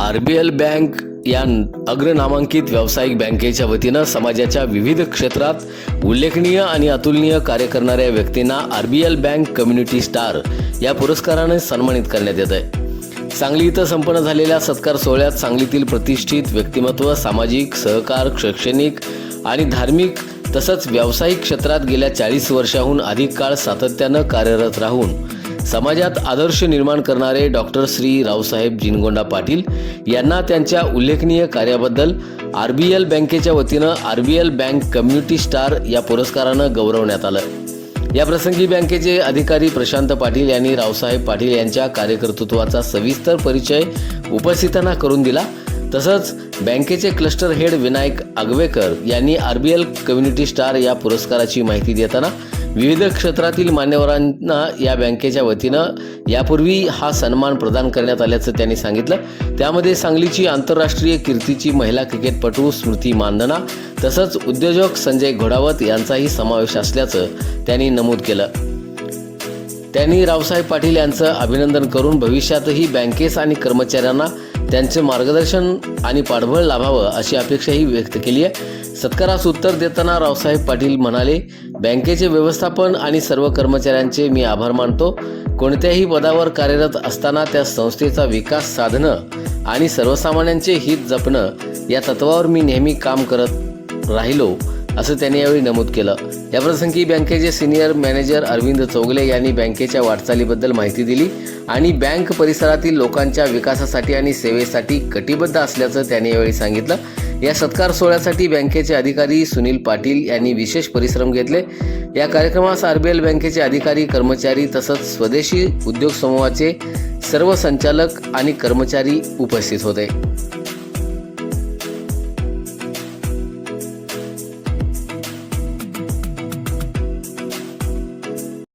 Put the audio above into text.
RBL bank या अग्रनामांकित व्यावसायिक बँकेच्या वतीनं समाजाच्या विविध क्षेत्रात उल्लेखनीय आणि अतुलनीय कार्य करणाऱ्या व्यक्तींना आरबीएल बँक कम्युनिटी स्टार या पुरस्काराने सन्मानित करण्यात येत आहे। सांगली इथं संपन्न झालेल्या सत्कार सोहळ्यात सांगलीतील प्रतिष्ठित व्यक्तिमत्व सामाजिक, सहकार, शैक्षणिक आणि धार्मिक तसंच व्यावसायिक क्षेत्रात गेल्या 40 वर्षांहून अधिक काळ सातत्यानं कार्यरत राहून समाजात आदर्श निर्माण करणारे डॉक्टर श्री रावसाहेब जिनगोंडा पाटील यांना त्यांच्या उल्लेखनीय कार्याबद्दल आरबीएल बँकेच्या वतीनं आरबीएल बँक कम्युनिटी स्टार या पुरस्कारानं गौरवण्यात आलं। या प्रसंगी बँकेचे अधिकारी प्रशांत पाटील यांनी रावसाहेब पाटील यांच्या कार्यकर्तृत्वाचा सविस्तर परिचय उपस्थितांना करून दिला। तसंच बँकेचे क्लस्टर हेड विनायक आगवेकर यांनी आरबीएल कम्युनिटी स्टार या पुरस्काराची माहिती देताना विविध क्षेत्रातील मान्यवरांना या बँकेच्या वतीनं यापूर्वी हा सन्मान प्रदान करण्यात आल्याचं त्यांनी सांगितलं। त्यामध्ये सांगलीची आंतरराष्ट्रीय कीर्तीची महिला क्रिकेटपटू स्मृती मानधना तसंच उद्योजक संजय घोडावत यांचाही समावेश असल्याचं त्यांनी नमूद केलं। त्यांनी रावसाहेब पाटील यांचं अभिनंदन करून भविष्यातही बँकेस आणि कर्मचाऱ्यांना त्यांचे मार्गदर्शन आणि पाठबळ लाभावं अशी अपेक्षाही व्यक्त केली आहे। सत्कारास उत्तर देताना रावसाहेब पाटील म्हणाले, बँकेचे व्यवस्थापन आणि सर्व कर्मचाऱ्यांचे मी आभार मानतो। कोणत्याही पदावर कार्यरत असताना त्या संस्थेचा विकास साधणं आणि सर्वसामान्यांचे हित जपणं या तत्वावर मी नेहमी काम करत राहिलो असं त्यांनी यावेळी नमूद केलं। याप्रसंगी बँकेचे सिनियर मॅनेजर अरविंद चौगले यांनी बँकेच्या वाटचालीबद्दल माहिती दिली आणि बँक परिसरातील लोकांच्या विकासासाठी आणि सेवेसाठी कटिबद्ध असल्याचं त्यांनी यावेळी सांगितलं। या सत्कार सोहळ्यासाठी बँकेचे अधिकारी सुनील पाटील यांनी विशेष परिश्रम घेतले। या कार्यक्रमास आरबीएल बँकेचे अधिकारी, कर्मचारी तसंच स्वदेशी उद्योग समूहाचे सर्व संचालक आणि कर्मचारी उपस्थित होते।